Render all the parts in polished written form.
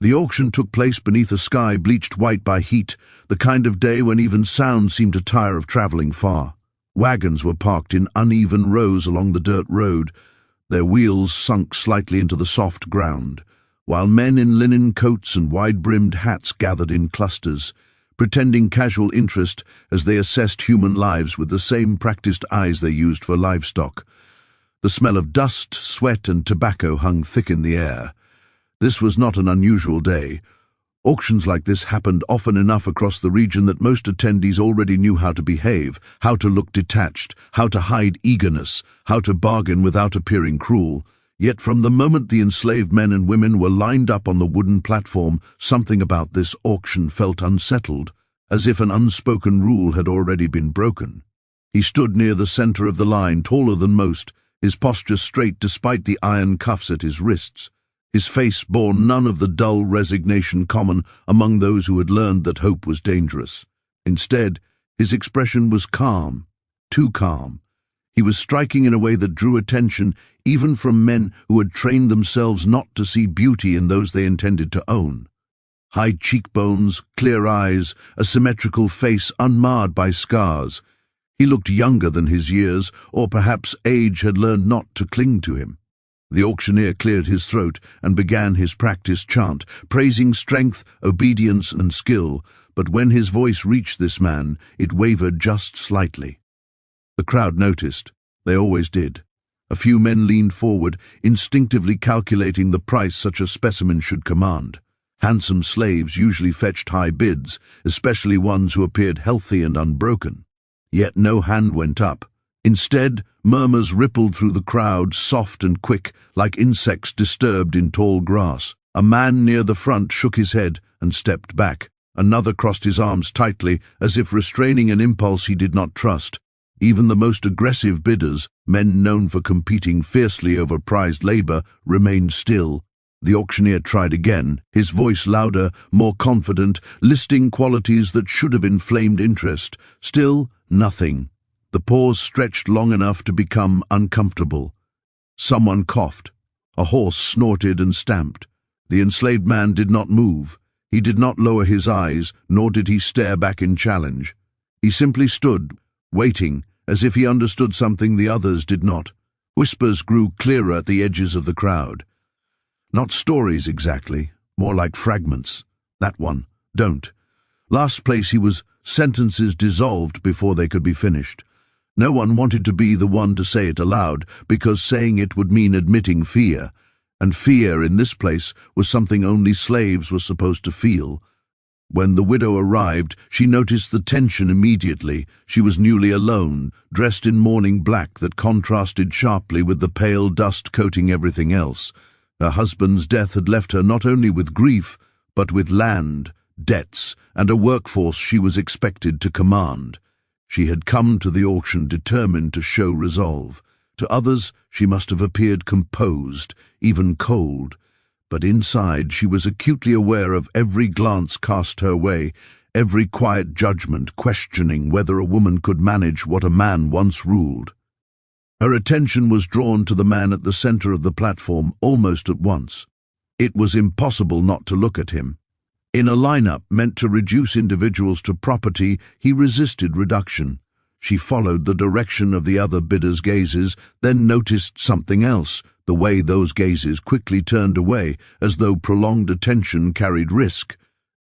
The auction took place beneath a sky bleached white by heat, the kind of day when even sound seemed to tire of travelling far. Wagons were parked in uneven rows along the dirt road, their wheels sunk slightly into the soft ground, while men in linen coats and wide-brimmed hats gathered in clusters, pretending casual interest as they assessed human lives with the same practiced eyes they used for livestock. The smell of dust, sweat, and tobacco hung thick in the air. This was not an unusual day. Auctions like this happened often enough across the region that most attendees already knew how to behave, how to look detached, how to hide eagerness, how to bargain without appearing cruel. Yet from the moment the enslaved men and women were lined up on the wooden platform, something about this auction felt unsettled, as if an unspoken rule had already been broken. He stood near the center of the line, taller than most, his posture straight despite the iron cuffs at his wrists. His face bore none of the dull resignation common among those who had learned that hope was dangerous. Instead, his expression was calm, too calm. He was striking in a way that drew attention even from men who had trained themselves not to see beauty in those they intended to own. High cheekbones, clear eyes, a symmetrical face unmarred by scars. He looked younger than his years, or perhaps age had learned not to cling to him. The auctioneer cleared his throat and began his practiced chant, praising strength, obedience, and skill, but when his voice reached this man, it wavered just slightly. The crowd noticed. They always did. A few men leaned forward, instinctively calculating the price such a specimen should command. Handsome slaves usually fetched high bids, especially ones who appeared healthy and unbroken. Yet no hand went up. Instead, murmurs rippled through the crowd, soft and quick, like insects disturbed in tall grass. A man near the front shook his head and stepped back. Another crossed his arms tightly, as if restraining an impulse he did not trust. Even the most aggressive bidders, men known for competing fiercely over prized labor, remained still. The auctioneer tried again, his voice louder, more confident, listing qualities that should have inflamed interest. Still, nothing. The pause stretched long enough to become uncomfortable. Someone coughed. A horse snorted and stamped. The enslaved man did not move. He did not lower his eyes, nor did he stare back in challenge. He simply stood, waiting, as if he understood something the others did not. Whispers grew clearer at the edges of the crowd. Not stories exactly, more like fragments. That one, don't. Last place he was, sentences dissolved before they could be finished. No one wanted to be the one to say it aloud, because saying it would mean admitting fear, and fear in this place was something only slaves were supposed to feel. When the widow arrived, she noticed the tension immediately. She was newly alone, dressed in mourning black that contrasted sharply with the pale dust coating everything else. Her husband's death had left her not only with grief, but with land, debts, and a workforce she was expected to command. She had come to the auction determined to show resolve. To others, she must have appeared composed, even cold. But inside, she was acutely aware of every glance cast her way, every quiet judgment questioning whether a woman could manage what a man once ruled. Her attention was drawn to the man at the center of the platform almost at once. It was impossible not to look at him. In a lineup meant to reduce individuals to property, he resisted reduction. She followed the direction of the other bidders' gazes, then noticed something else, the way those gazes quickly turned away, as though prolonged attention carried risk.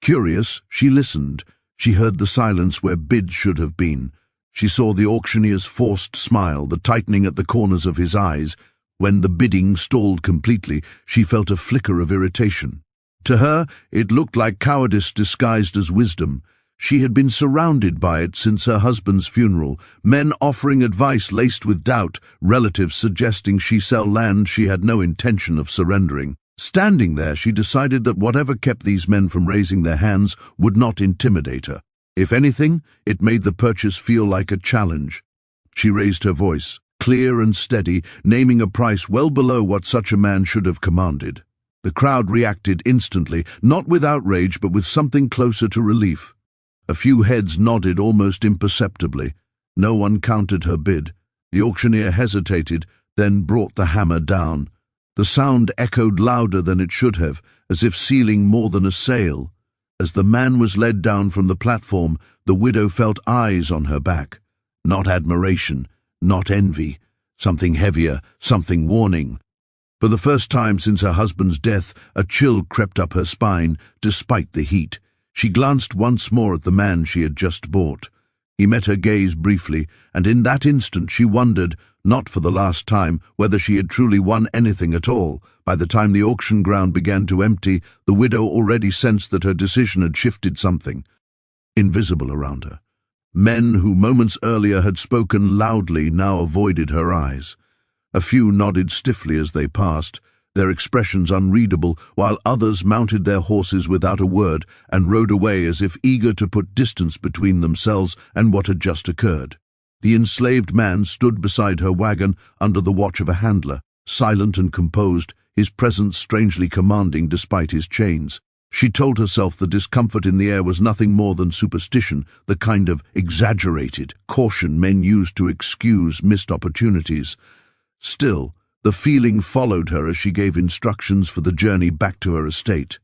Curious, she listened. She heard the silence where bids should have been. She saw the auctioneer's forced smile, the tightening at the corners of his eyes. When the bidding stalled completely, she felt a flicker of irritation. To her, it looked like cowardice disguised as wisdom. She had been surrounded by it since her husband's funeral, men offering advice laced with doubt, relatives suggesting she sell land she had no intention of surrendering. Standing there, she decided that whatever kept these men from raising their hands would not intimidate her. If anything, it made the purchase feel like a challenge. She raised her voice, clear and steady, naming a price well below what such a man should have commanded. The crowd reacted instantly, not with outrage but with something closer to relief. A few heads nodded almost imperceptibly. No one countered her bid. The auctioneer hesitated, then brought the hammer down. The sound echoed louder than it should have, as if sealing more than a sail. As the man was led down from the platform, the widow felt eyes on her back. Not admiration, not envy, something heavier, something warning. For the first time since her husband's death, a chill crept up her spine, despite the heat. She glanced once more at the man she had just bought. He met her gaze briefly, and in that instant she wondered, not for the last time, whether she had truly won anything at all. By the time the auction ground began to empty, the widow already sensed that her decision had shifted something invisible around her. Men who moments earlier had spoken loudly now avoided her eyes. A few nodded stiffly as they passed, their expressions unreadable, while others mounted their horses without a word and rode away as if eager to put distance between themselves and what had just occurred. The enslaved man stood beside her wagon under the watch of a handler, silent and composed, his presence strangely commanding despite his chains. She told herself the discomfort in the air was nothing more than superstition, the kind of exaggerated caution men used to excuse missed opportunities. Still, the feeling followed her as she gave instructions for the journey back to her estate.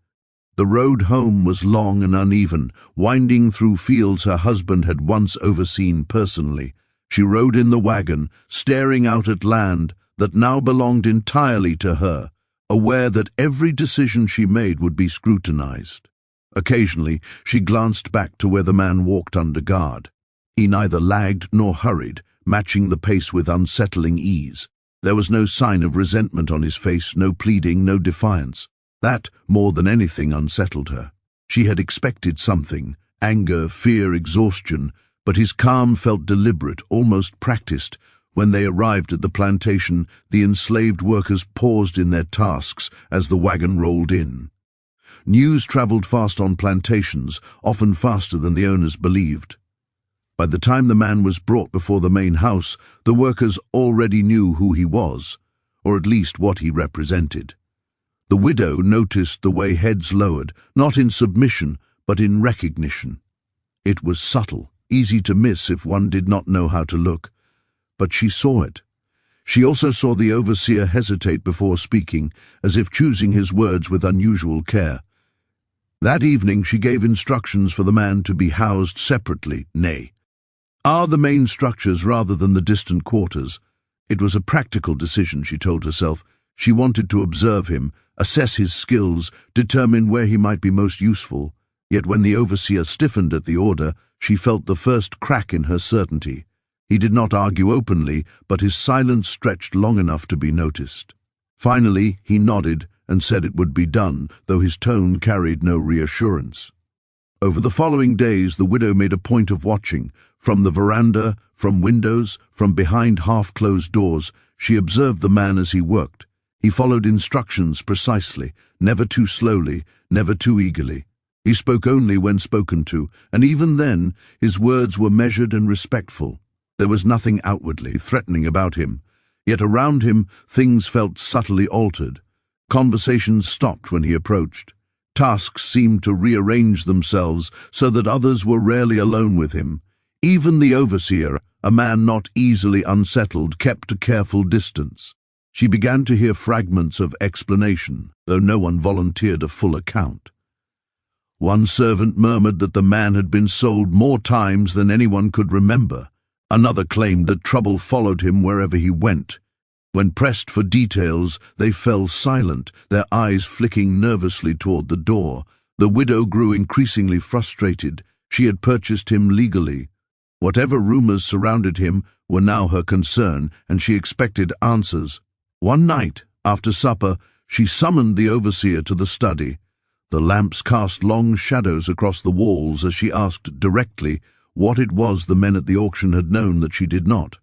The road home was long and uneven, winding through fields her husband had once overseen personally. She rode in the wagon, staring out at land that now belonged entirely to her, aware that every decision she made would be scrutinized. Occasionally, she glanced back to where the man walked under guard. He neither lagged nor hurried, matching the pace with unsettling ease. There was no sign of resentment on his face, no pleading, no defiance. That, more than anything, unsettled her. She had expected something, anger, fear, exhaustion, but his calm felt deliberate, almost practiced. When they arrived at the plantation, the enslaved workers paused in their tasks as the wagon rolled in. News traveled fast on plantations, often faster than the owners believed. By the time the man was brought before the main house, the workers already knew who he was, or at least what he represented. The widow noticed the way heads lowered, not in submission, but in recognition. It was subtle, easy to miss if one did not know how to look, but she saw it. She also saw the overseer hesitate before speaking, as if choosing his words with unusual care. That evening she gave instructions for the man to be housed separately, the main structures rather than the distant quarters. It was a practical decision, she told herself. She wanted to observe him, assess his skills, determine where he might be most useful. Yet when the overseer stiffened at the order, she felt the first crack in her certainty. He did not argue openly, but his silence stretched long enough to be noticed. Finally, he nodded and said it would be done, though his tone carried no reassurance. Over the following days, the widow made a point of watching. From the veranda, from windows, from behind half-closed doors, she observed the man as he worked. He followed instructions precisely, never too slowly, never too eagerly. He spoke only when spoken to, and even then, his words were measured and respectful. There was nothing outwardly threatening about him, yet around him things felt subtly altered. Conversations stopped when he approached. Tasks seemed to rearrange themselves so that others were rarely alone with him. Even the overseer, a man not easily unsettled, kept a careful distance. She began to hear fragments of explanation, though no one volunteered a full account. One servant murmured that the man had been sold more times than anyone could remember. Another claimed that trouble followed him wherever he went. When pressed for details, they fell silent, their eyes flicking nervously toward the door. The widow grew increasingly frustrated. She had purchased him legally. Whatever rumors surrounded him were now her concern, and she expected answers. One night, after supper, she summoned the overseer to the study. The lamps cast long shadows across the walls as she asked directly what it was the men at the auction had known that she did not.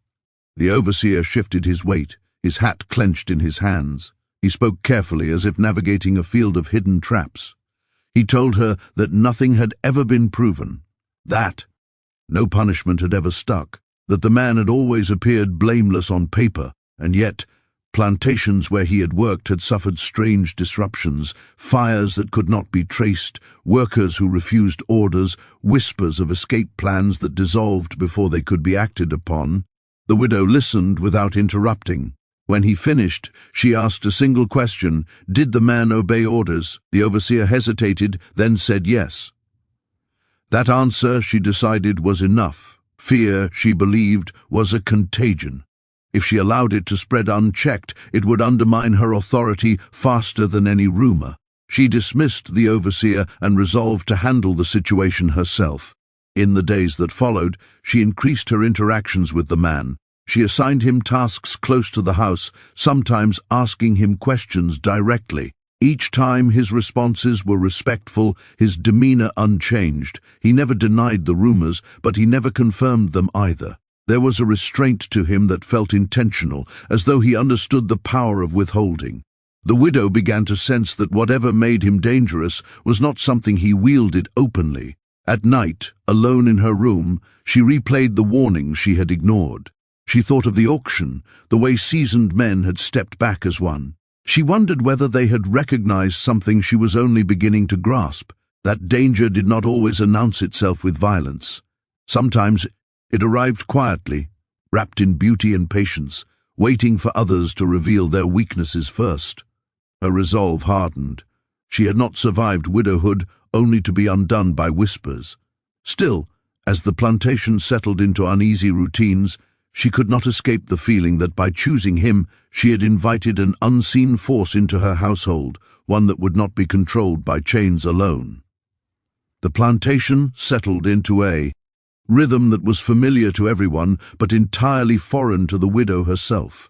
The overseer shifted his weight, his hat clenched in his hands. He spoke carefully, as if navigating a field of hidden traps. He told her that nothing had ever been proven, that no punishment had ever stuck, that the man had always appeared blameless on paper, and yet plantations where he had worked had suffered strange disruptions, fires that could not be traced, workers who refused orders, whispers of escape plans that dissolved before they could be acted upon. The widow listened without interrupting. When he finished, she asked a single question: did the man obey orders? The overseer hesitated, then said yes. That answer, she decided, was enough. Fear, she believed, was a contagion. If she allowed it to spread unchecked, it would undermine her authority faster than any rumor. She dismissed the overseer and resolved to handle the situation herself. In the days that followed, she increased her interactions with the man. She assigned him tasks close to the house, sometimes asking him questions directly. Each time his responses were respectful, his demeanor unchanged. He never denied the rumors, but he never confirmed them either. There was a restraint to him that felt intentional, as though he understood the power of withholding. The widow began to sense that whatever made him dangerous was not something he wielded openly. At night, alone in her room, she replayed the warnings she had ignored. She thought of the auction, the way seasoned men had stepped back as one. She wondered whether they had recognized something she was only beginning to grasp, that danger did not always announce itself with violence. Sometimes it arrived quietly, wrapped in beauty and patience, waiting for others to reveal their weaknesses first. Her resolve hardened. She had not survived widowhood only to be undone by whispers. Still, as the plantation settled into uneasy routines, she could not escape the feeling that by choosing him, she had invited an unseen force into her household, one that would not be controlled by chains alone. The plantation settled into a rhythm that was familiar to everyone, but entirely foreign to the widow herself.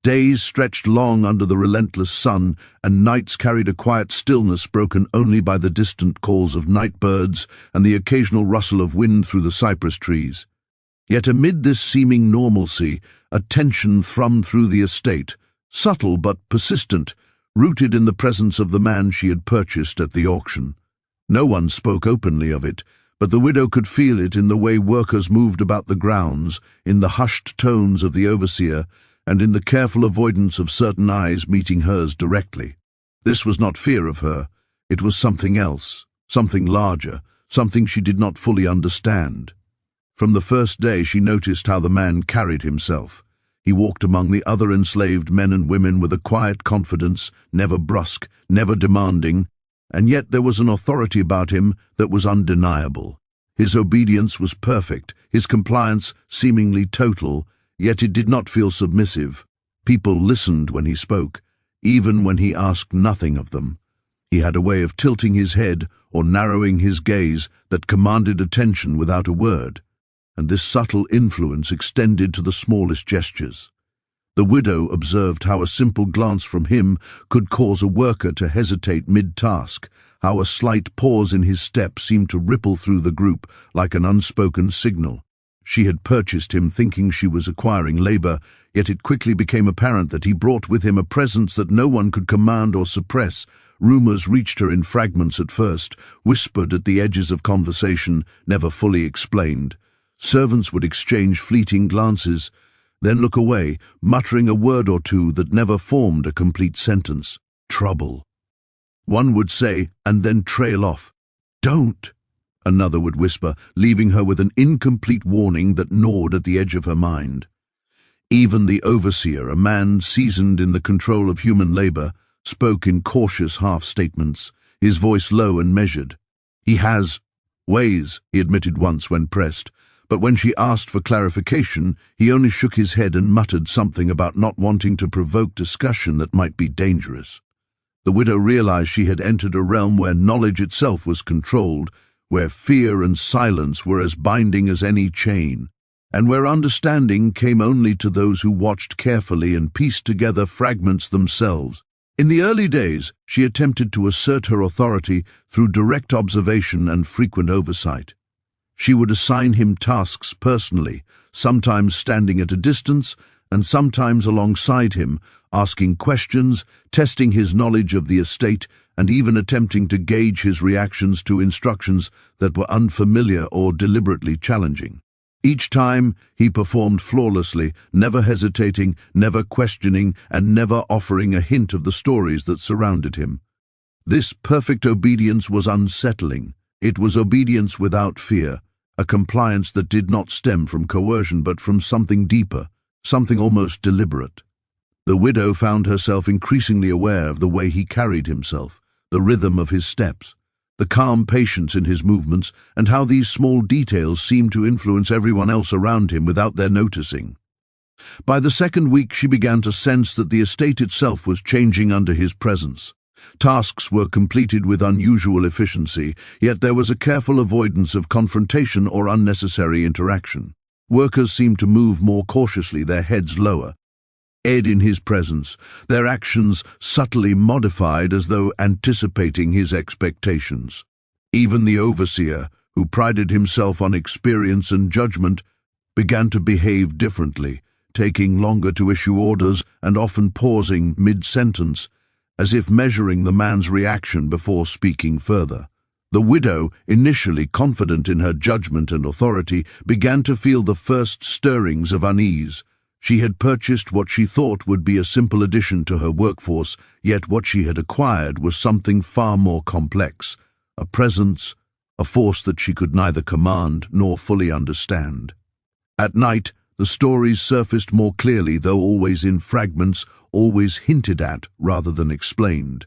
Days stretched long under the relentless sun, and nights carried a quiet stillness broken only by the distant calls of night birds and the occasional rustle of wind through the cypress trees. Yet amid this seeming normalcy, a tension thrummed through the estate, subtle but persistent, rooted in the presence of the man she had purchased at the auction. No one spoke openly of it, but the widow could feel it in the way workers moved about the grounds, in the hushed tones of the overseer, and in the careful avoidance of certain eyes meeting hers directly. This was not fear of her. It was something else, something larger, something she did not fully understand. From the first day she noticed how the man carried himself. He walked among the other enslaved men and women with a quiet confidence, never brusque, never demanding, and yet there was an authority about him that was undeniable. His obedience was perfect, his compliance seemingly total, yet it did not feel submissive. People listened when he spoke, even when he asked nothing of them. He had a way of tilting his head or narrowing his gaze that commanded attention without a word, and this subtle influence extended to the smallest gestures. The widow observed how a simple glance from him could cause a worker to hesitate mid-task, how a slight pause in his step seemed to ripple through the group like an unspoken signal. She had purchased him thinking she was acquiring labor, yet it quickly became apparent that he brought with him a presence that no one could command or suppress. Rumors reached her in fragments at first, whispered at the edges of conversation, never fully explained. Servants would exchange fleeting glances, then look away, muttering a word or two that never formed a complete sentence. Trouble. One would say, and then trail off. Don't. Another would whisper, leaving her with an incomplete warning that gnawed at the edge of her mind. Even the overseer, a man seasoned in the control of human labor, spoke in cautious half-statements, his voice low and measured. He has ways, he admitted once when pressed, but when she asked for clarification, he only shook his head and muttered something about not wanting to provoke discussion that might be dangerous. The widow realized she had entered a realm where knowledge itself was controlled, where fear and silence were as binding as any chain, and where understanding came only to those who watched carefully and pieced together fragments themselves. In the early days, she attempted to assert her authority through direct observation and frequent oversight. She would assign him tasks personally, sometimes standing at a distance and sometimes alongside him, asking questions, testing his knowledge of the estate, and even attempting to gauge his reactions to instructions that were unfamiliar or deliberately challenging. Each time, he performed flawlessly, never hesitating, never questioning, and never offering a hint of the stories that surrounded him. This perfect obedience was unsettling. It was obedience without fear, a compliance that did not stem from coercion but from something deeper, something almost deliberate. The widow found herself increasingly aware of the way he carried himself, the rhythm of his steps, the calm patience in his movements, and how these small details seemed to influence everyone else around him without their noticing. By the second week, she began to sense that the estate itself was changing under his presence. Tasks were completed with unusual efficiency, yet there was a careful avoidance of confrontation or unnecessary interaction. Workers seemed to move more cautiously, their heads lower. In his presence, their actions subtly modified as though anticipating his expectations. Even the overseer, who prided himself on experience and judgment, began to behave differently, taking longer to issue orders and often pausing mid-sentence, as if measuring the man's reaction before speaking further. The widow, initially confident in her judgment and authority, began to feel the first stirrings of unease. She had purchased what she thought would be a simple addition to her workforce, yet what she had acquired was something far more complex, a presence, a force that she could neither command nor fully understand. At night, the stories surfaced more clearly, though always in fragments, always hinted at rather than explained.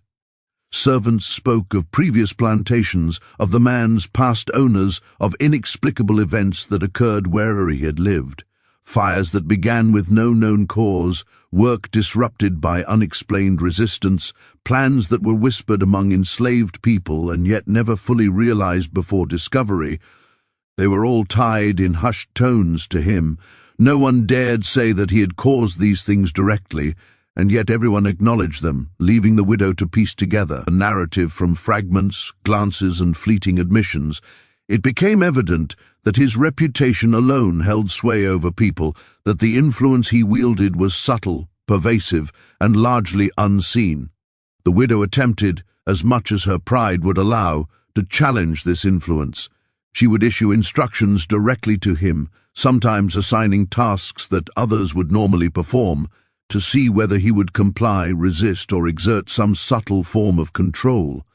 Servants spoke of previous plantations, of the man's past owners, of inexplicable events that occurred wherever he had lived. Fires that began with no known cause, work disrupted by unexplained resistance, plans that were whispered among enslaved people and yet never fully realized before discovery. They were all tied in hushed tones to him. No one dared say that he had caused these things directly, and yet everyone acknowledged them, leaving the widow to piece together a narrative from fragments, glances, and fleeting admissions. It became evident that his reputation alone held sway over people, that the influence he wielded was subtle, pervasive, and largely unseen. The widow attempted, as much as her pride would allow, to challenge this influence. She would issue instructions directly to him, sometimes assigning tasks that others would normally perform, to see whether he would comply, resist, or exert some subtle form of control.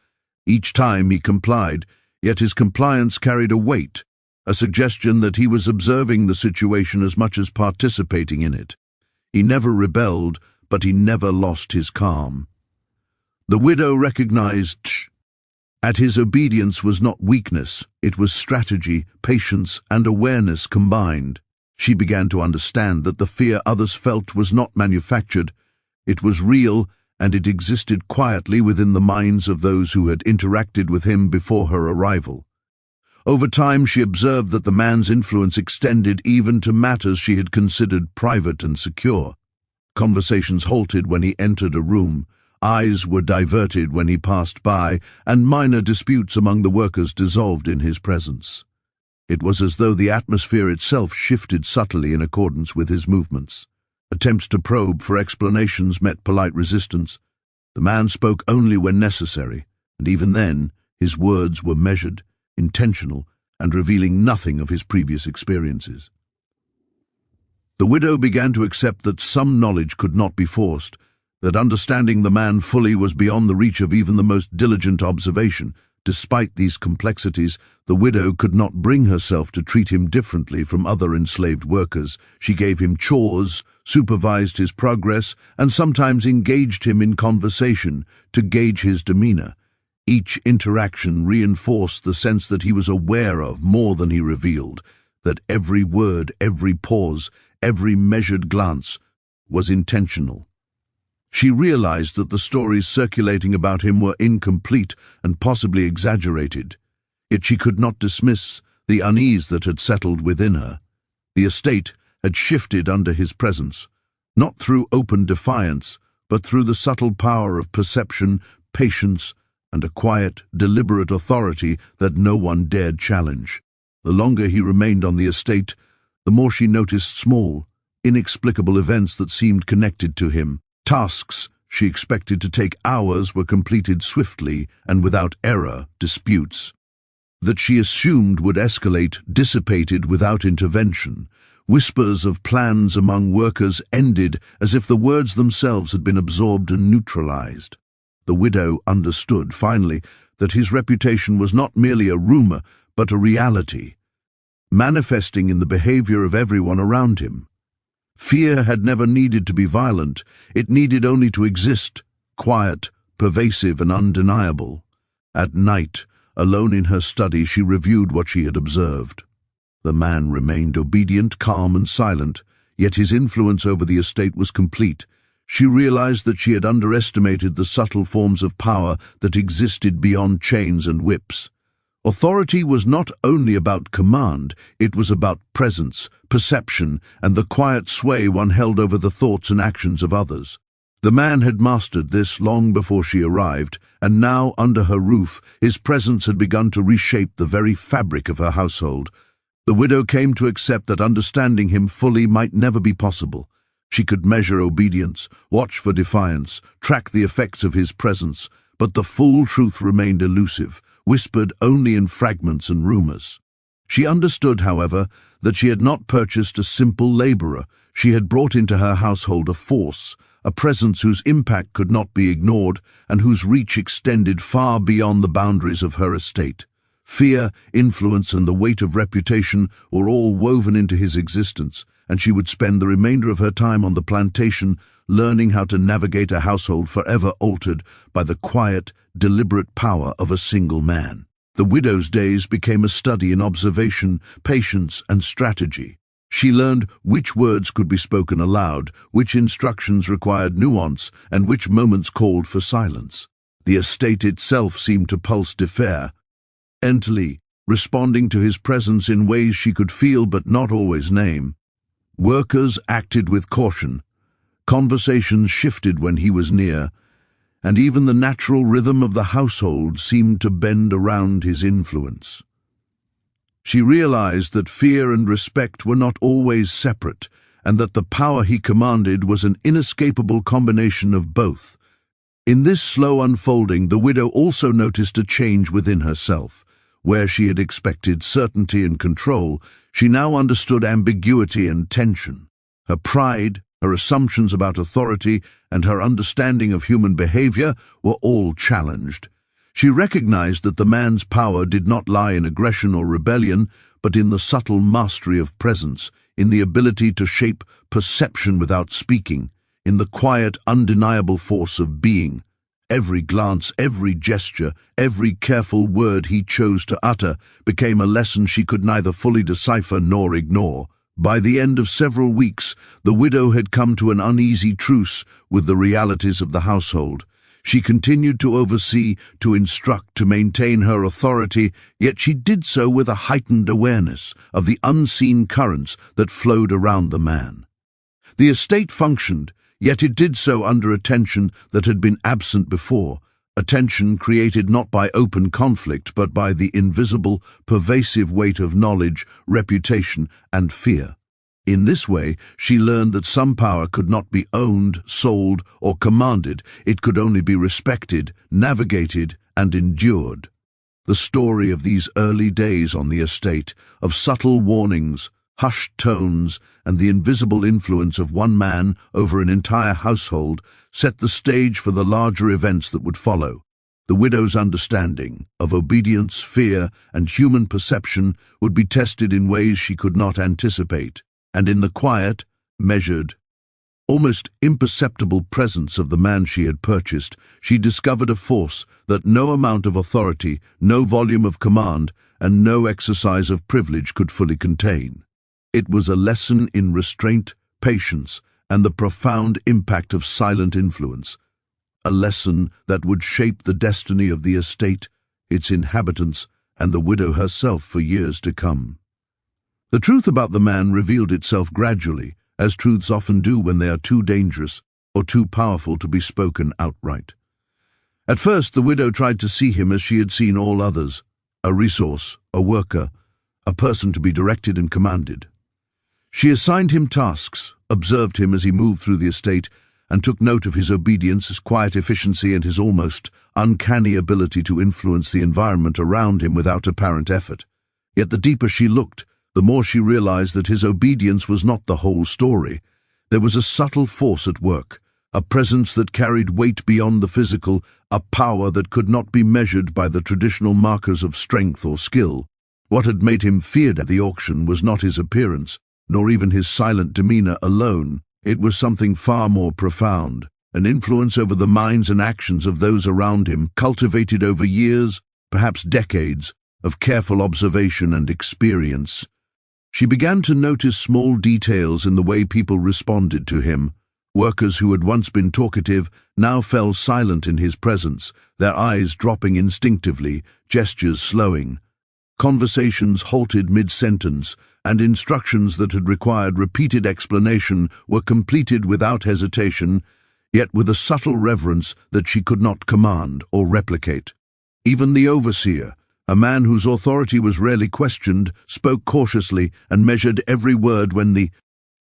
Each time he complied, yet his compliance carried a weight, a suggestion that he was observing the situation as much as participating in it. He never rebelled, but he never lost his calm. The widow recognized that his obedience was not weakness, it was strategy, patience, and awareness combined. She began to understand that the fear others felt was not manufactured. It was real, and it existed quietly within the minds of those who had interacted with him before her arrival. Over time, she observed that the man's influence extended even to matters she had considered private and secure. Conversations halted when he entered a room, eyes were diverted when he passed by, and minor disputes among the workers dissolved in his presence. It was as though the atmosphere itself shifted subtly in accordance with his movements. Attempts to probe for explanations met polite resistance. The man spoke only when necessary, and even then, his words were measured, intentional, and revealing nothing of his previous experiences. The widow began to accept that some knowledge could not be forced, that understanding the man fully was beyond the reach of even the most diligent observation. Despite these complexities, the widow could not bring herself to treat him differently from other enslaved workers. She gave him chores, supervised his progress, and sometimes engaged him in conversation to gauge his demeanor. Each interaction reinforced the sense that he was aware of more than he revealed, that every word, every pause, every measured glance was intentional. She realized that the stories circulating about him were incomplete and possibly exaggerated, yet she could not dismiss the unease that had settled within her. The estate had shifted under his presence, not through open defiance, but through the subtle power of perception, patience, and a quiet, deliberate authority that no one dared challenge. The longer he remained on the estate, the more she noticed small, inexplicable events that seemed connected to him. Tasks she expected to take hours were completed swiftly and without error. Disputes that she assumed would escalate dissipated without intervention. Whispers of plans among workers ended as if the words themselves had been absorbed and neutralized. The widow understood, finally, that his reputation was not merely a rumor, but a reality, manifesting in the behavior of everyone around him. Fear had never needed to be violent. It needed only to exist, quiet, pervasive, and undeniable. At night, alone in her study, she reviewed what she had observed. The man remained obedient, calm, and silent, yet his influence over the estate was complete. She realized that she had underestimated the subtle forms of power that existed beyond chains and whips. Authority was not only about command, it was about presence, perception, and the quiet sway one held over the thoughts and actions of others. The man had mastered this long before she arrived, and now, under her roof, his presence had begun to reshape the very fabric of her household. The widow came to accept that understanding him fully might never be possible. She could measure obedience, watch for defiance, track the effects of his presence, but the full truth remained elusive, whispered only in fragments and rumors. She understood, however, that she had not purchased a simple laborer. She had brought into her household a force, a presence whose impact could not be ignored and whose reach extended far beyond the boundaries of her estate. Fear, influence, and the weight of reputation were all woven into his existence, and she would spend the remainder of her time on the plantation learning how to navigate a household forever altered by the quiet, deliberate power of a single man. The widow's days became a study in observation, patience, and strategy. She learned which words could be spoken aloud, which instructions required nuance, and which moments called for silence. The estate itself seemed to pulse defer, entally, responding to his presence in ways she could feel but not always name. Workers acted with caution, conversations shifted when he was near, and even the natural rhythm of the household seemed to bend around his influence. She realized that fear and respect were not always separate, and that the power he commanded was an inescapable combination of both. In this slow unfolding, the widow also noticed a change within herself. Where she had expected certainty and control, she now understood ambiguity and tension. Her pride, her assumptions about authority, and her understanding of human behavior were all challenged. She recognized that the man's power did not lie in aggression or rebellion, but in the subtle mastery of presence, in the ability to shape perception without speaking, in the quiet, undeniable force of being. Every glance, every gesture, every careful word he chose to utter became a lesson she could neither fully decipher nor ignore. By the end of several weeks, the widow had come to an uneasy truce with the realities of the household. She continued to oversee, to instruct, to maintain her authority, yet she did so with a heightened awareness of the unseen currents that flowed around the man. The estate functioned, yet it did so under a tension that had been absent before, a tension created not by open conflict but by the invisible, pervasive weight of knowledge, reputation, and fear. In this way, she learned that some power could not be owned, sold, or commanded. It could only be respected, navigated, and endured. The story of these early days on the estate, of subtle warnings, hushed tones, and the invisible influence of one man over an entire household, set the stage for the larger events that would follow. The widow's understanding of obedience, fear, and human perception would be tested in ways she could not anticipate, and in the quiet, measured, almost imperceptible presence of the man she had purchased, she discovered a force that no amount of authority, no volume of command, and no exercise of privilege could fully contain. It was a lesson in restraint, patience, and the profound impact of silent influence, a lesson that would shape the destiny of the estate, its inhabitants, and the widow herself for years to come. The truth about the man revealed itself gradually, as truths often do when they are too dangerous or too powerful to be spoken outright. At first, the widow tried to see him as she had seen all others, a resource, a worker, a person to be directed and commanded. She assigned him tasks, observed him as he moved through the estate, and took note of his obedience, his quiet efficiency, and his almost uncanny ability to influence the environment around him without apparent effort. Yet the deeper she looked, the more she realized that his obedience was not the whole story. There was a subtle force at work, a presence that carried weight beyond the physical, a power that could not be measured by the traditional markers of strength or skill. What had made him feared at the auction was not his appearance, nor even his silent demeanor alone. It was something far more profound, an influence over the minds and actions of those around him, cultivated over years, perhaps decades, of careful observation and experience. She began to notice small details in the way people responded to him. Workers who had once been talkative now fell silent in his presence, their eyes dropping instinctively, gestures slowing. Conversations halted mid-sentence, and instructions that had required repeated explanation were completed without hesitation, yet with a subtle reverence that she could not command or replicate. Even the overseer, a man whose authority was rarely questioned, spoke cautiously and measured every word when the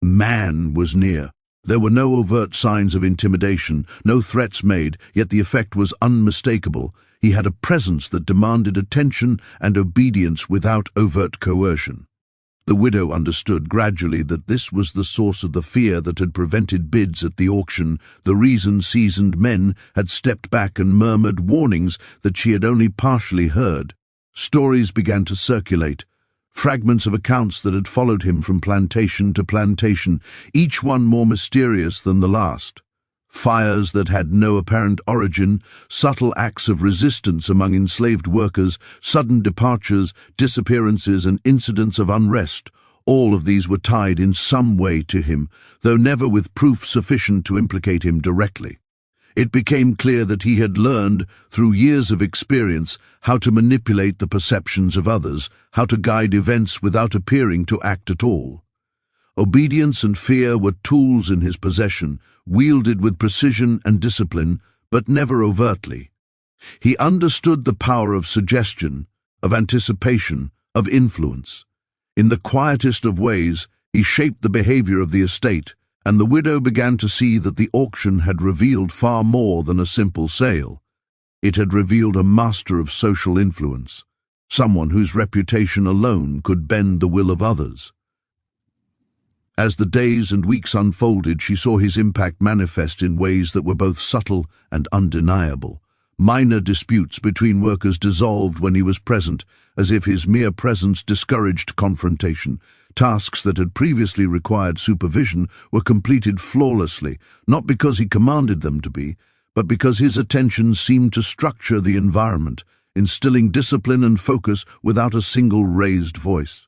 man was near. There were no overt signs of intimidation, no threats made, yet the effect was unmistakable. He had a presence that demanded attention and obedience without overt coercion. The widow understood gradually that this was the source of the fear that had prevented bids at the auction, the reason seasoned men had stepped back and murmured warnings that she had only partially heard. Stories began to circulate, fragments of accounts that had followed him from plantation to plantation, each one more mysterious than the last. Fires that had no apparent origin, subtle acts of resistance among enslaved workers, sudden departures, disappearances, and incidents of unrest, all of these were tied in some way to him, though never with proof sufficient to implicate him directly. It became clear that he had learned, through years of experience, how to manipulate the perceptions of others, how to guide events without appearing to act at all. Obedience and fear were tools in his possession, wielded with precision and discipline, but never overtly. He understood the power of suggestion, of anticipation, of influence. In the quietest of ways, he shaped the behavior of the estate, and the widow began to see that the auction had revealed far more than a simple sale. It had revealed a master of social influence, someone whose reputation alone could bend the will of others. As the days and weeks unfolded, she saw his impact manifest in ways that were both subtle and undeniable. Minor disputes between workers dissolved when he was present, as if his mere presence discouraged confrontation. Tasks that had previously required supervision were completed flawlessly, not because he commanded them to be, but because his attention seemed to structure the environment, instilling discipline and focus without a single raised voice.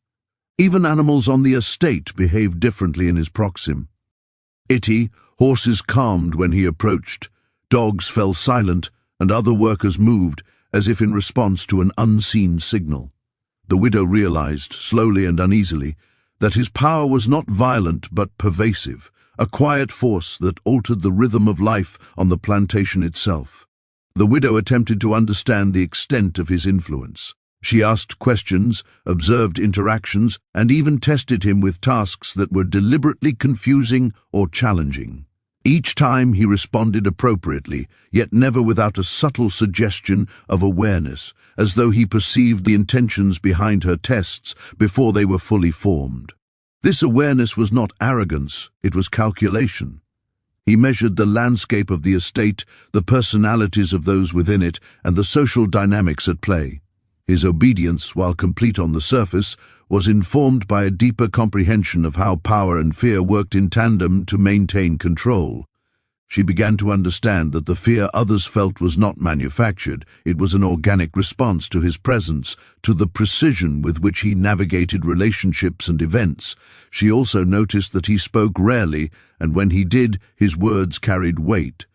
Even animals on the estate behaved differently in his proximity. Horses calmed when he approached, dogs fell silent, and other workers moved, as if in response to an unseen signal. The widow realized, slowly and uneasily, that his power was not violent but pervasive, a quiet force that altered the rhythm of life on the plantation itself. The widow attempted to understand the extent of his influence. She asked questions, observed interactions, and even tested him with tasks that were deliberately confusing or challenging. Each time he responded appropriately, yet never without a subtle suggestion of awareness, as though he perceived the intentions behind her tests before they were fully formed. This awareness was not arrogance, it was calculation. He measured the landscape of the estate, the personalities of those within it, and the social dynamics at play. His obedience, while complete on the surface, was informed by a deeper comprehension of how power and fear worked in tandem to maintain control. She began to understand that the fear others felt was not manufactured. It was an organic response to his presence, to the precision with which he navigated relationships and events. She also noticed that he spoke rarely, and when he did, his words carried weight.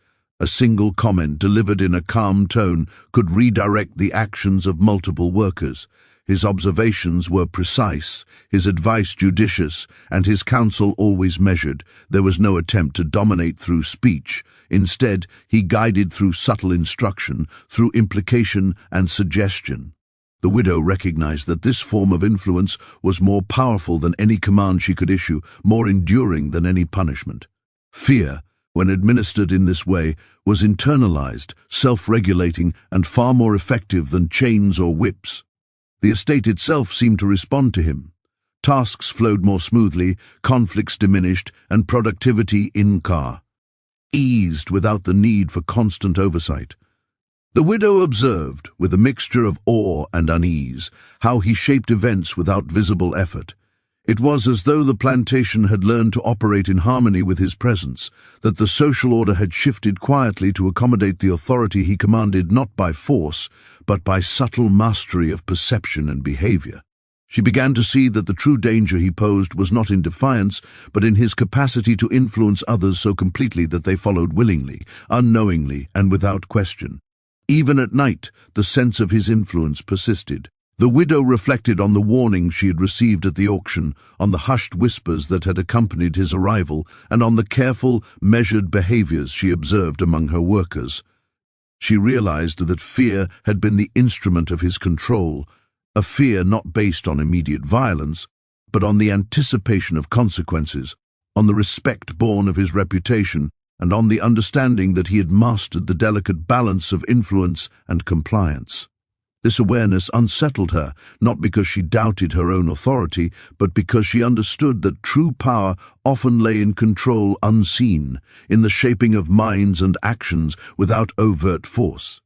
A single comment delivered in a calm tone could redirect the actions of multiple workers. His observations were precise, his advice judicious, and his counsel always measured. There was no attempt to dominate through speech. Instead, he guided through subtle instruction, through implication and suggestion. The widow recognized that this form of influence was more powerful than any command she could issue, more enduring than any punishment. Fear, when administered in this way, was internalized, self-regulating, and far more effective than chains or whips. The estate itself seemed to respond to him. Tasks flowed more smoothly, conflicts diminished, and productivity eased without the need for constant oversight. The widow observed, with a mixture of awe and unease, how he shaped events without visible effort. It was as though the plantation had learned to operate in harmony with his presence, that the social order had shifted quietly to accommodate the authority he commanded not by force, but by subtle mastery of perception and behavior. She began to see that the true danger he posed was not in defiance, but in his capacity to influence others so completely that they followed willingly, unknowingly, and without question. Even at night, the sense of his influence persisted. The widow reflected on the warning she had received at the auction, on the hushed whispers that had accompanied his arrival, and on the careful, measured behaviors she observed among her workers. She realized that fear had been the instrument of his control, a fear not based on immediate violence, but on the anticipation of consequences, on the respect born of his reputation, and on the understanding that he had mastered the delicate balance of influence and compliance. This awareness unsettled her, not because she doubted her own authority, but because she understood that true power often lay in control unseen, in the shaping of minds and actions without overt force.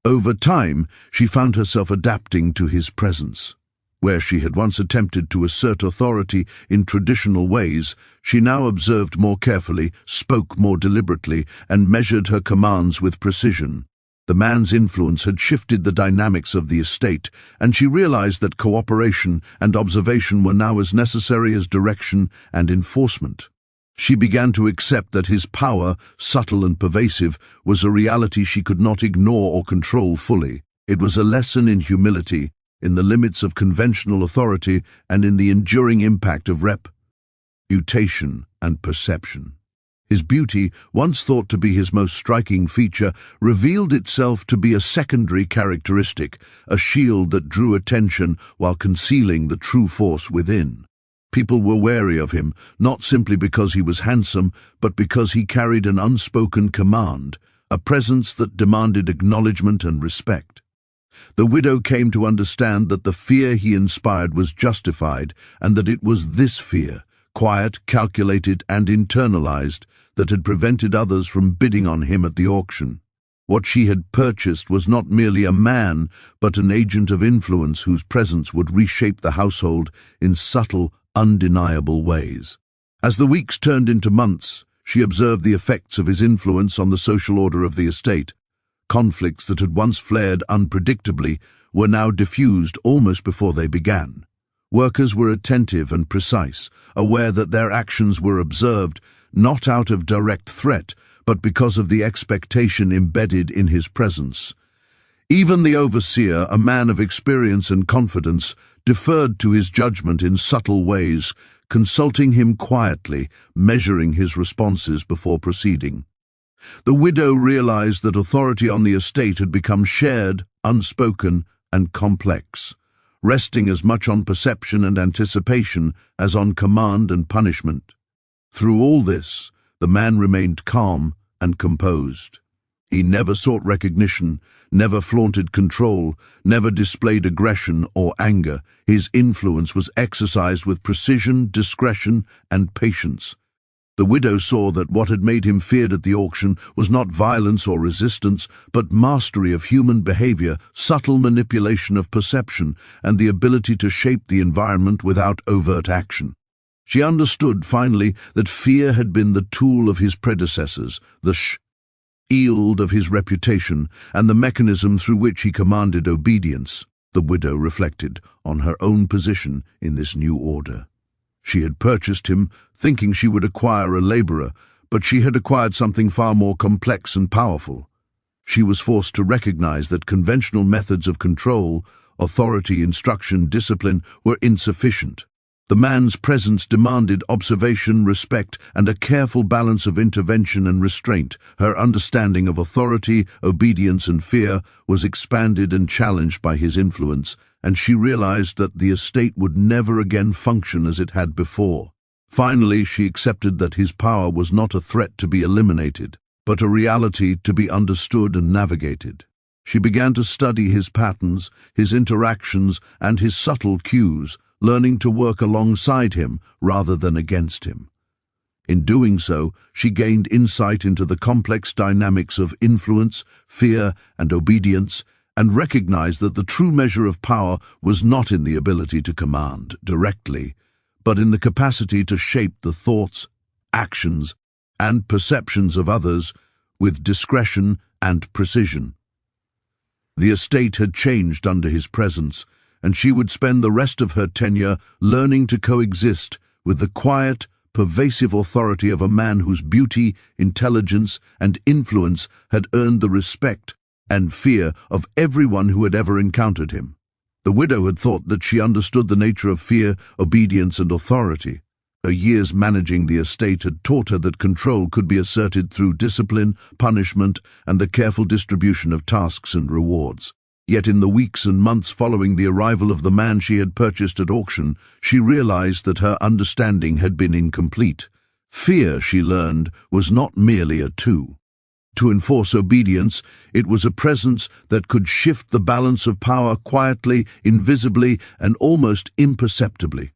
Over time, she found herself adapting to his presence. Where she had once attempted to assert authority in traditional ways, she now observed more carefully, spoke more deliberately, and measured her commands with precision. The man's influence had shifted the dynamics of the estate, and she realized that cooperation and observation were now as necessary as direction and enforcement. She began to accept that his power, subtle and pervasive, was a reality she could not ignore or control fully. It was a lesson in humility, in the limits of conventional authority, and in the enduring impact of reputation and perception. His beauty, once thought to be his most striking feature, revealed itself to be a secondary characteristic, a shield that drew attention while concealing the true force within. People were wary of him, not simply because he was handsome, but because he carried an unspoken command, a presence that demanded acknowledgement and respect. The widow came to understand that the fear he inspired was justified, and that it was this fear, quiet, calculated, and internalized, that had prevented others from bidding on him at the auction. What she had purchased was not merely a man, but an agent of influence whose presence would reshape the household in subtle, undeniable ways. As the weeks turned into months, she observed the effects of his influence on the social order of the estate. Conflicts that had once flared unpredictably were now diffused almost before they began. Workers were attentive and precise, aware that their actions were observed, not out of direct threat, but because of the expectation embedded in his presence. Even the overseer, a man of experience and confidence, deferred to his judgment in subtle ways, consulting him quietly, measuring his responses before proceeding. The widow realized that authority on the estate had become shared, unspoken, and complex, resting as much on perception and anticipation as on command and punishment. Through all this, the man remained calm and composed. He never sought recognition, never flaunted control, never displayed aggression or anger. His influence was exercised with precision, discretion, and patience. The widow saw that what had made him feared at the auction was not violence or resistance, but mastery of human behavior, subtle manipulation of perception, and the ability to shape the environment without overt action. She understood, finally, that fear had been the tool of his predecessors, the shield of his reputation, and the mechanism through which he commanded obedience. The widow reflected on her own position in this new order. She had purchased him, thinking she would acquire a laborer, but she had acquired something far more complex and powerful. She was forced to recognize that conventional methods of control, authority, instruction, discipline, were insufficient. The man's presence demanded observation, respect, and a careful balance of intervention and restraint. Her understanding of authority, obedience, and fear was expanded and challenged by his influence, and she realized that the estate would never again function as it had before. Finally, she accepted that his power was not a threat to be eliminated, but a reality to be understood and navigated. She began to study his patterns, his interactions, and his subtle cues, learning to work alongside him rather than against him. In doing so, she gained insight into the complex dynamics of influence, fear, and obedience, and recognized that the true measure of power was not in the ability to command directly, but in the capacity to shape the thoughts, actions, and perceptions of others with discretion and precision. The estate had changed under his presence, and she would spend the rest of her tenure learning to coexist with the quiet, pervasive authority of a man whose beauty, intelligence, and influence had earned the respect and fear of everyone who had ever encountered him. The widow had thought that she understood the nature of fear, obedience, and authority. Her years managing the estate had taught her that control could be asserted through discipline, punishment, and the careful distribution of tasks and rewards. Yet in the weeks and months following the arrival of the man she had purchased at auction, she realized that her understanding had been incomplete. Fear, she learned, was not merely a tool. To enforce obedience, it was a presence that could shift the balance of power quietly, invisibly, and almost imperceptibly.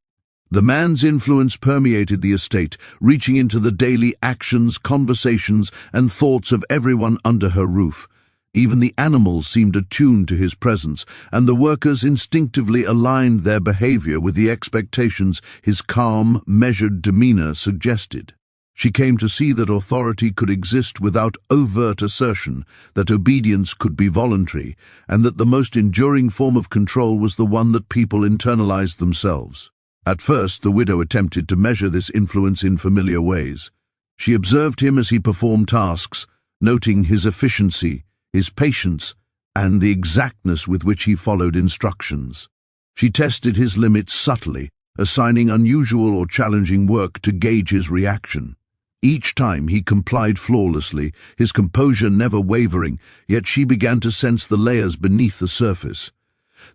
The man's influence permeated the estate, reaching into the daily actions, conversations, and thoughts of everyone under her roof. Even the animals seemed attuned to his presence, and the workers instinctively aligned their behavior with the expectations his calm, measured demeanor suggested. She came to see that authority could exist without overt assertion, that obedience could be voluntary, and that the most enduring form of control was the one that people internalized themselves. At first, the widow attempted to measure this influence in familiar ways. She observed him as he performed tasks, noting his efficiency, his patience, and the exactness with which he followed instructions. She tested his limits subtly, assigning unusual or challenging work to gauge his reaction. Each time he complied flawlessly, his composure never wavering, yet she began to sense the layers beneath the surface.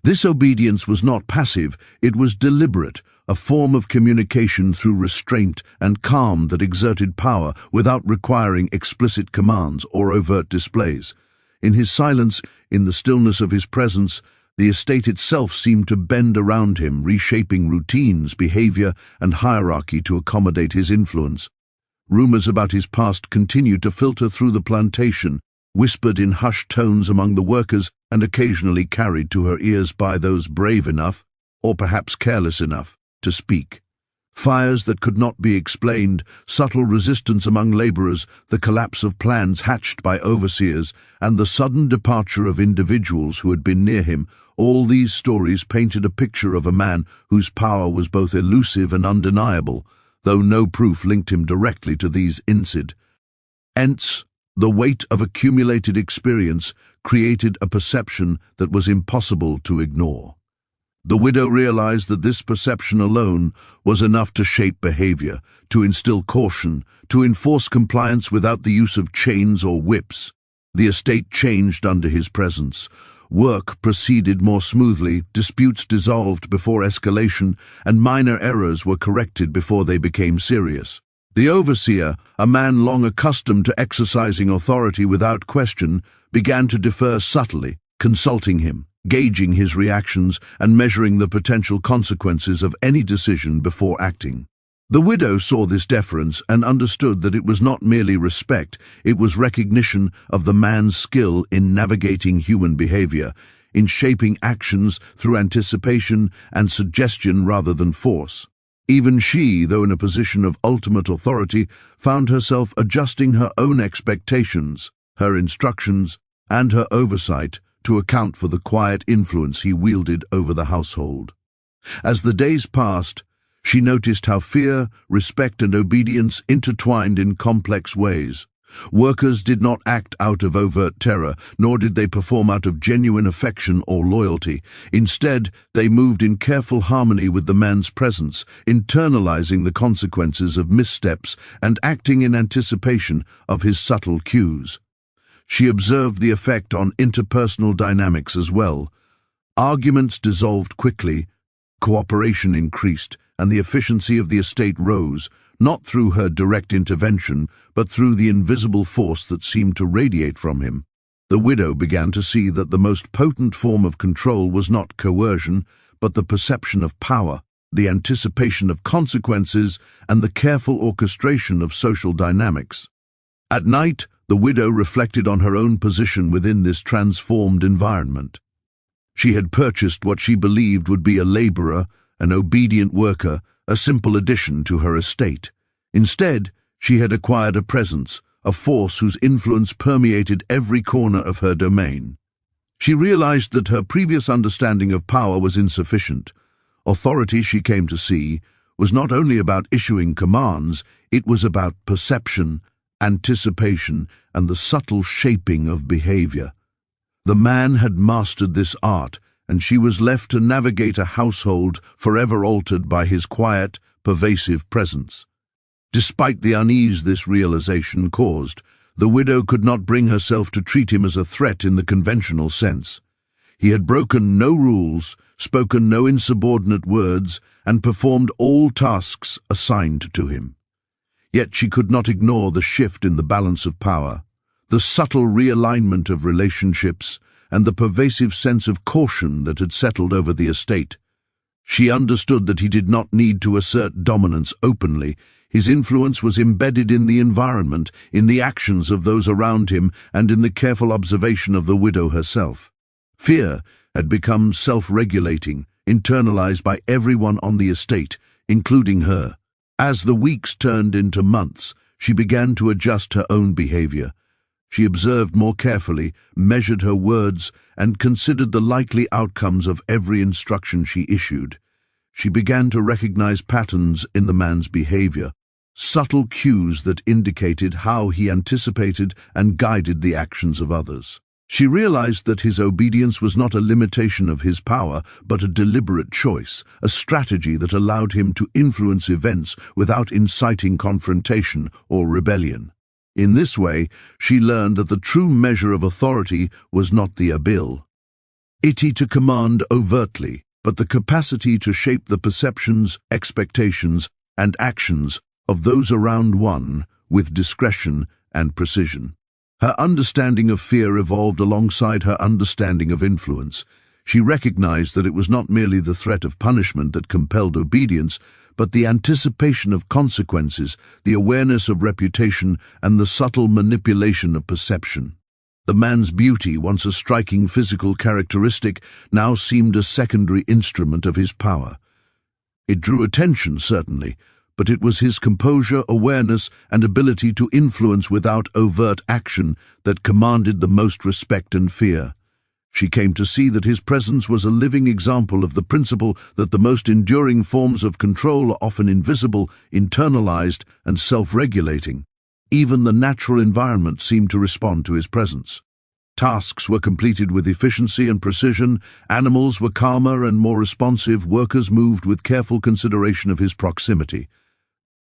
This obedience was not passive, it was deliberate, a form of communication through restraint and calm that exerted power without requiring explicit commands or overt displays. In his silence, in the stillness of his presence, the estate itself seemed to bend around him, reshaping routines, behavior, and hierarchy to accommodate his influence. Rumors about his past continued to filter through the plantation, whispered in hushed tones among the workers and occasionally carried to her ears by those brave enough, or perhaps careless enough, to speak. Fires that could not be explained, subtle resistance among laborers, the collapse of plans hatched by overseers, and the sudden departure of individuals who had been near him, all these stories painted a picture of a man whose power was both elusive and undeniable, though no proof linked him directly to these incidents. Hence, the weight of accumulated experience created a perception that was impossible to ignore. The widow realized that this perception alone was enough to shape behavior, to instill caution, to enforce compliance without the use of chains or whips. The estate changed under his presence. Work proceeded more smoothly, disputes dissolved before escalation, and minor errors were corrected before they became serious. The overseer, a man long accustomed to exercising authority without question, began to defer subtly, consulting him, gauging his reactions, and measuring the potential consequences of any decision before acting. The widow saw this deference and understood that it was not merely respect, it was recognition of the man's skill in navigating human behavior, in shaping actions through anticipation and suggestion rather than force. Even she, though in a position of ultimate authority, found herself adjusting her own expectations, her instructions, and her oversight to account for the quiet influence he wielded over the household. As the days passed, she noticed how fear, respect, and obedience intertwined in complex ways. Workers did not act out of overt terror, nor did they perform out of genuine affection or loyalty. Instead, they moved in careful harmony with the man's presence, internalizing the consequences of missteps and acting in anticipation of his subtle cues. She observed the effect on interpersonal dynamics as well. Arguments dissolved quickly, cooperation increased, and the efficiency of the estate rose, not through her direct intervention, but through the invisible force that seemed to radiate from him. The widow began to see that the most potent form of control was not coercion, but the perception of power, the anticipation of consequences, and the careful orchestration of social dynamics. At night, the widow reflected on her own position within this transformed environment. She had purchased what she believed would be a laborer, an obedient worker, a simple addition to her estate. Instead, she had acquired a presence, a force whose influence permeated every corner of her domain. She realized that her previous understanding of power was insufficient. Authority, she came to see, was not only about issuing commands, it was about perception, anticipation, and the subtle shaping of behavior. The man had mastered this art, and she was left to navigate a household forever altered by his quiet, pervasive presence. Despite the unease this realization caused, the widow could not bring herself to treat him as a threat in the conventional sense. He had broken no rules, spoken no insubordinate words, and performed all tasks assigned to him. Yet she could not ignore the shift in the balance of power, the subtle realignment of relationships, and the pervasive sense of caution that had settled over the estate. She understood that he did not need to assert dominance openly. His influence was embedded in the environment, in the actions of those around him, and in the careful observation of the widow herself. Fear had become self-regulating, internalized by everyone on the estate, including her. As the weeks turned into months, she began to adjust her own behavior. She observed more carefully, measured her words, and considered the likely outcomes of every instruction she issued. She began to recognize patterns in the man's behavior, subtle cues that indicated how he anticipated and guided the actions of others. She realized that his obedience was not a limitation of his power, but a deliberate choice, a strategy that allowed him to influence events without inciting confrontation or rebellion. In this way, she learned that the true measure of authority was not the ability to command overtly, but the capacity to shape the perceptions, expectations, and actions of those around one with discretion and precision. Her understanding of fear evolved alongside her understanding of influence. She recognized that it was not merely the threat of punishment that compelled obedience, but the anticipation of consequences, the awareness of reputation, and the subtle manipulation of perception. The man's beauty, once a striking physical characteristic, now seemed a secondary instrument of his power. It drew attention, certainly, but it was his composure, awareness, and ability to influence without overt action that commanded the most respect and fear. She came to see that his presence was a living example of the principle that the most enduring forms of control are often invisible, internalized, and self-regulating. Even the natural environment seemed to respond to his presence. Tasks were completed with efficiency and precision, animals were calmer and more responsive, workers moved with careful consideration of his proximity.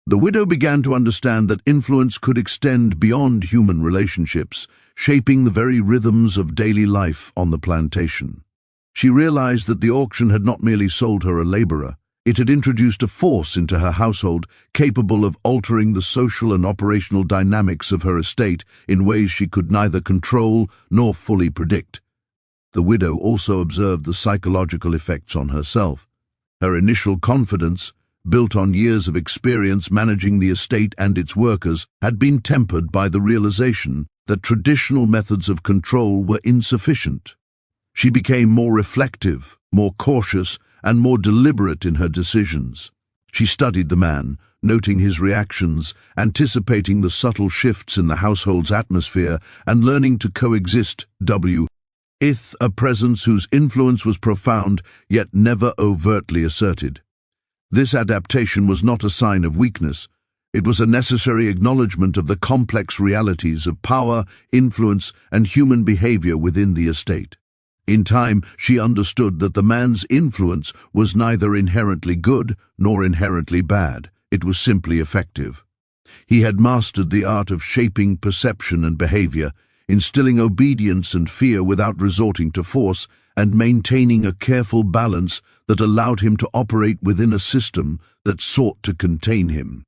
The widow began to understand that influence could extend beyond human relationships, shaping the very rhythms of daily life on the plantation. She realized that the auction had not merely sold her a laborer, it had introduced a force into her household capable of altering the social and operational dynamics of her estate in ways she could neither control nor fully predict. The widow also observed the psychological effects on herself. Her initial confidence, built on years of experience managing the estate and its workers, had been tempered by the realization that traditional methods of control were insufficient. She became more reflective, more cautious, and more deliberate in her decisions. She studied the man, noting his reactions, anticipating the subtle shifts in the household's atmosphere, and learning to coexist with a presence whose influence was profound yet never overtly asserted. This adaptation was not a sign of weakness. It was a necessary acknowledgement of the complex realities of power, influence, and human behavior within the estate. In time, she understood that the man's influence was neither inherently good nor inherently bad. It was simply effective. He had mastered the art of shaping perception and behavior, instilling obedience and fear without resorting to force, and maintaining a careful balance that allowed him to operate within a system that sought to contain him.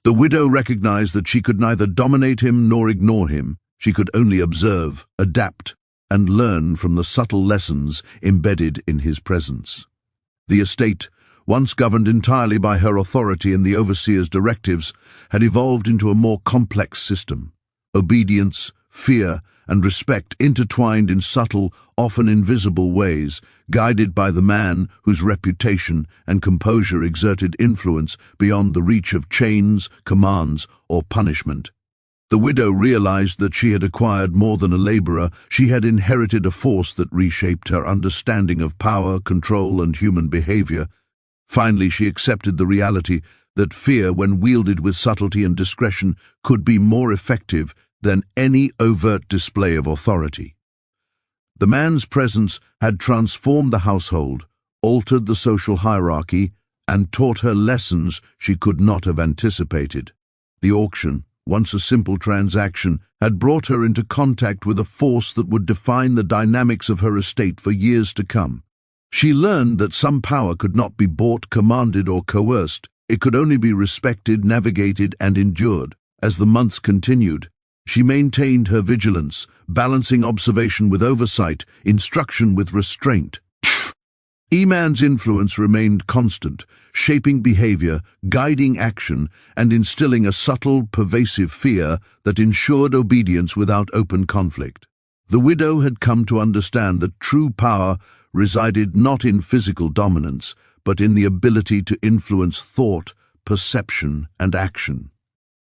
The widow recognized that she could neither dominate him nor ignore him. She could only observe, adapt, and learn from the subtle lessons embedded in his presence. The estate, once governed entirely by her authority and the overseer's directives, had evolved into a more complex system. Obedience, fear, and respect intertwined in subtle, often invisible ways, guided by the man whose reputation and composure exerted influence beyond the reach of chains, commands, or punishment. The widow realized that she had acquired more than a laborer. She had inherited a force that reshaped her understanding of power, control, and human behavior. Finally, she accepted the reality that fear, when wielded with subtlety and discretion, could be more effective than any overt display of authority. The man's presence had transformed the household, altered the social hierarchy, and taught her lessons she could not have anticipated. The auction, once a simple transaction, had brought her into contact with a force that would define the dynamics of her estate for years to come. She learned that some power could not be bought, commanded, or coerced. It could only be respected, navigated, and endured. As the months continued, she maintained her vigilance, balancing observation with oversight, instruction with restraint. Eman's influence remained constant, shaping behavior, guiding action, and instilling a subtle, pervasive fear that ensured obedience without open conflict. The widow had come to understand that true power resided not in physical dominance, but in the ability to influence thought, perception, and action.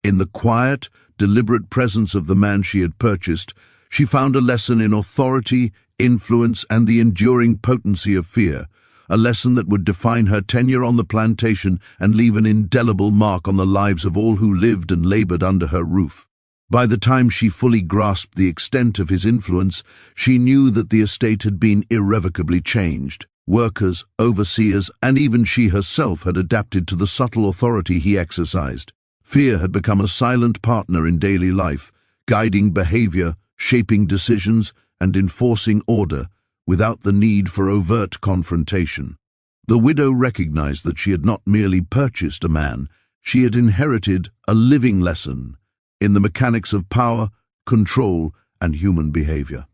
In the quiet, deliberate presence of the man she had purchased, she found a lesson in authority, influence, and the enduring potency of fear, a lesson that would define her tenure on the plantation and leave an indelible mark on the lives of all who lived and labored under her roof. By the time she fully grasped the extent of his influence, she knew that the estate had been irrevocably changed. Workers, overseers, and even she herself had adapted to the subtle authority he exercised. Fear had become a silent partner in daily life, guiding behavior, shaping decisions, and enforcing order, without the need for overt confrontation. The widow recognized that she had not merely purchased a man, she had inherited a living lesson in the mechanics of power, control, and human behavior.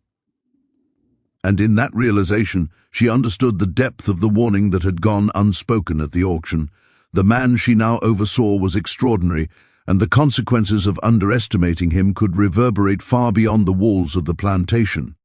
And in that realization, she understood the depth of the warning that had gone unspoken at the auction. The man she now oversaw was extraordinary, and the consequences of underestimating him could reverberate far beyond the walls of the plantation.